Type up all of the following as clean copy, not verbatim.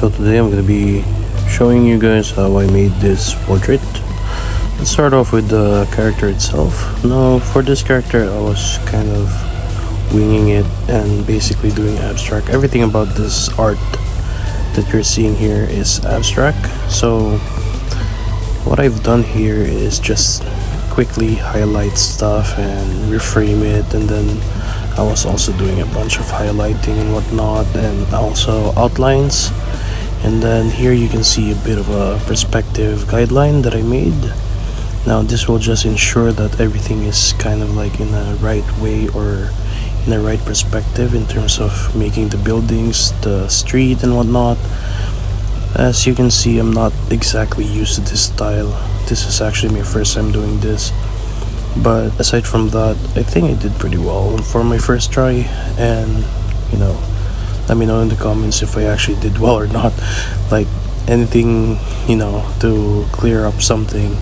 So today I'm gonna be showing you guys how I made this portrait. Let's start off with the character itself. Now for this character I was kind of winging it and basically doing abstract. Everything about this art that you're seeing here is abstract. So what I've done here is just quickly highlight stuff and reframe it, and then I was also doing a bunch of highlighting and whatnot, and also outlines. And then here you can see a bit of a perspective guideline that I made. Now this will just ensure that everything is kind of like in a right way or in a right perspective in terms of making the buildings, the street and whatnot. As you can see, I'm not exactly used to this style. This is actually my first time doing this. But aside from that, I think I did pretty well for my first try. And let me know in the comments if I actually did well or not. Like anything, to clear up something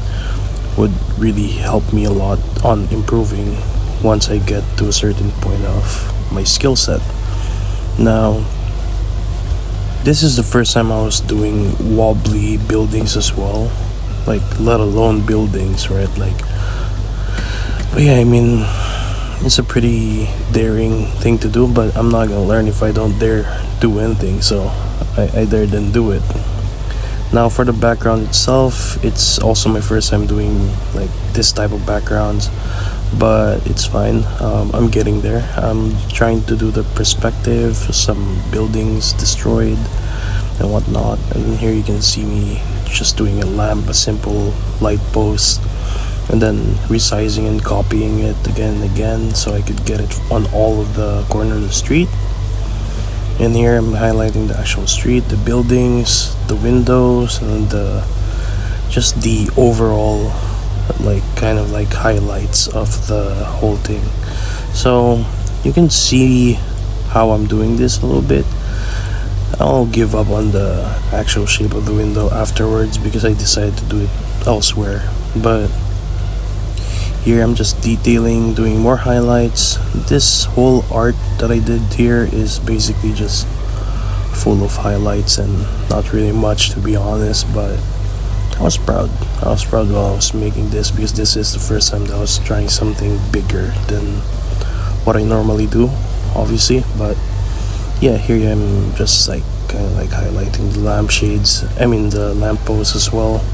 would really help me a lot on improving once I get to a certain point of my skill set. Now, this is the first time I was doing wobbly buildings as well, like let alone buildings, right? But yeah, I mean, it's a pretty daring thing to do, but I'm not gonna learn if I don't dare do anything, so I dare then do it. Now for the background itself, it's also my first time doing like this type of backgrounds, but it's fine. I'm getting there. I'm trying to do the perspective, some buildings destroyed and whatnot. And here you can see me just doing a lamp, a simple light post, and then resizing and copying it again and again so I could get it on all of the corner of the street. And here I'm highlighting the actual street, the buildings, the windows, and just the overall kind of highlights of the whole thing. So you can see how I'm doing this a little bit. I'll give up on the actual shape of the window afterwards because I decided to do it elsewhere. But here I'm just detailing, doing more highlights. This whole art that I did here is basically just full of highlights and not really much, to be honest, but I was proud. I was proud while I was making this because this is the first time that I was trying something bigger than what I normally do, obviously. But yeah, here I'm just kind of highlighting the lampshades, the lampposts as well,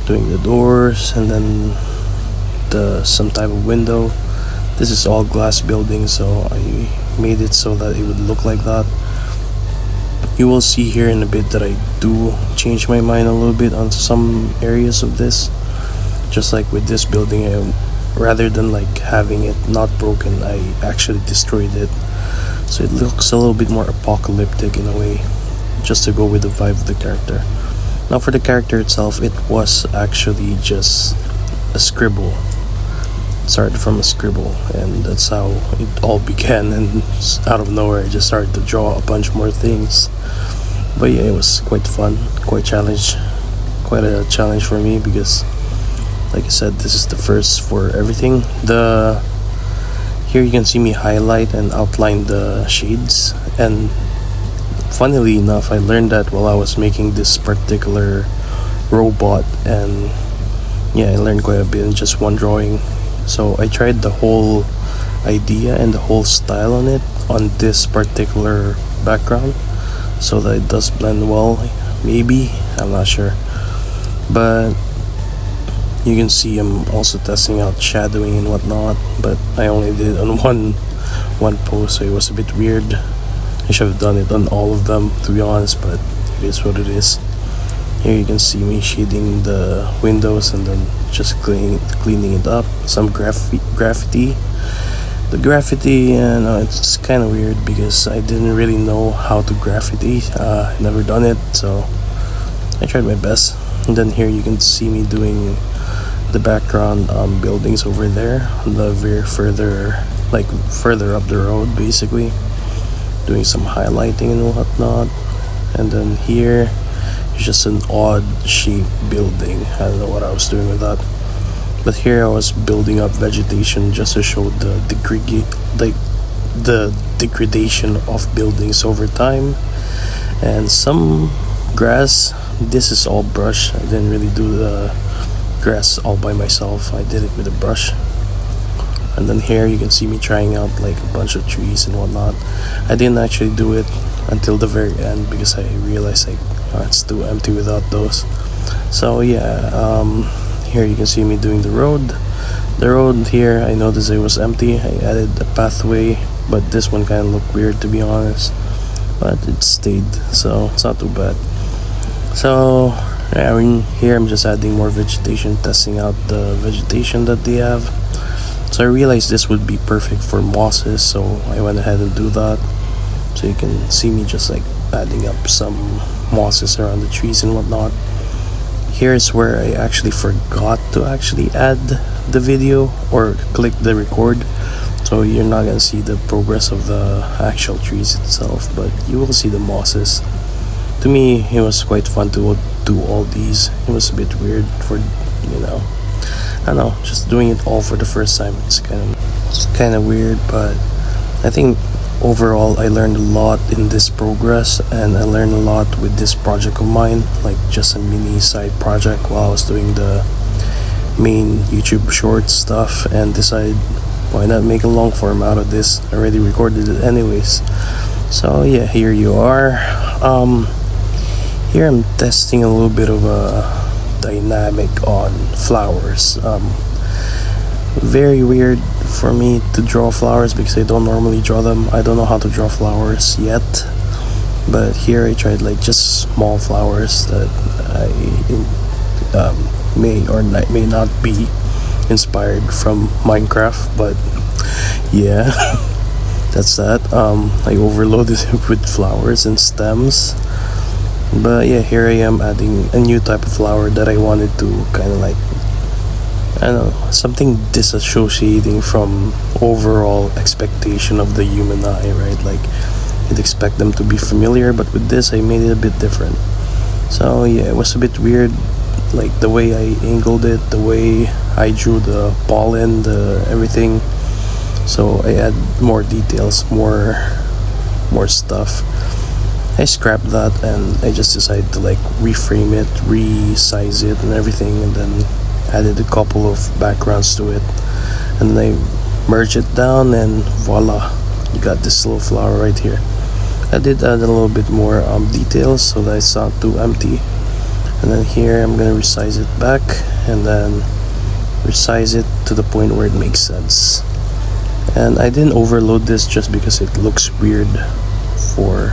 doing the doors, and then some type of window. This is all glass building, so I made it so that it would look like that. You will see here in a bit that I do change my mind a little bit on some areas of this. Just like with this building, rather than having it not broken, I actually destroyed it, so it looks a little bit more apocalyptic in a way, just to go with the vibe of the character. Now for the character itself, it was actually just a scribble. Started from a scribble, and that's how it all began. And out of nowhere I just started to draw a bunch more things. But yeah, it was quite fun, quite a challenge for me because, like I said, this is the first for everything. Here you can see me highlight and outline the shades, and funnily enough I learned that while I was making this particular robot, and yeah, I learned quite a bit in just one drawing. So I tried the whole idea and the whole style on it on this particular background so that it does blend well, maybe, I'm not sure. But you can see I'm also testing out shadowing and whatnot, but I only did on one post, so it was a bit weird. I should have done it on all of them, to be honest, but it is what it is. Here you can see me shading the windows and then just cleaning it up. Some graffiti. The graffiti, it's kind of weird because I didn't really know how to graffiti. Never done it, so I tried my best. And then here you can see me doing the background buildings over there on the very further up the road, basically. Doing some highlighting and whatnot. And then here, it's just an odd shaped building. I don't know what I was doing with that. But here I was building up vegetation just to show the degradation of buildings over time. and some grass. This is all brush. I didn't really do the grass all by myself. I did it with a brush. And then here you can see me trying out like a bunch of trees and whatnot. I didn't actually do it until the very end because I realized like it's too empty without those. So yeah, here you can see me doing the road. The road here, I noticed it was empty. I added a pathway, but this one kind of looked weird to be honest. But it stayed, so it's not too bad. So I mean, here I'm just adding more vegetation, testing out the vegetation that they have. So I realized this would be perfect for mosses, so I went ahead and do that. So you can see me just like adding up some mosses around the trees and whatnot. Here's where I actually forgot to actually add the video or click the record. So you're not gonna see the progress of the actual trees itself, but you will see the mosses. To me, it was quite fun to do all these. It was a bit weird for, I don't know, just doing it all for the first time. It's kind of weird, but I think overall I learned a lot in this progress, and I learned a lot with this project of mine, like just a mini side project while I was doing the main YouTube short stuff, and decided why not make a long form out of this. I already recorded it anyways. So yeah, here you are. Here I'm testing a little bit of a dynamic on flowers. Very weird for me to draw flowers because I don't normally draw them. I don't know how to draw flowers yet, but here I tried like just small flowers that I may or may not be inspired from Minecraft, but yeah. That's that. I overloaded it with flowers and stems. But yeah, here I am adding a new type of flower that I wanted to kind of like, I don't know, something disassociating from overall expectation of the human eye, right? Like, you'd expect them to be familiar, but with this I made it a bit different. So yeah, it was a bit weird, like the way I angled it, the way I drew the pollen, the everything. So I add more details, more stuff. I scrapped that and I just decided to like reframe it, resize it and everything, and then added a couple of backgrounds to it, and then I merged it down, and voila, you got this little flower right here. I did add a little bit more details so that it's not too empty, and then here I'm gonna resize it back and then resize it to the point where it makes sense. And I didn't overload this just because it looks weird for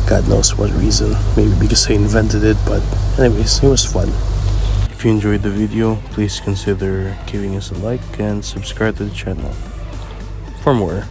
God knows what reason. Maybe because I invented it, but anyways, it was fun. If you enjoyed the video, please consider giving us a like and subscribe to the channel for more.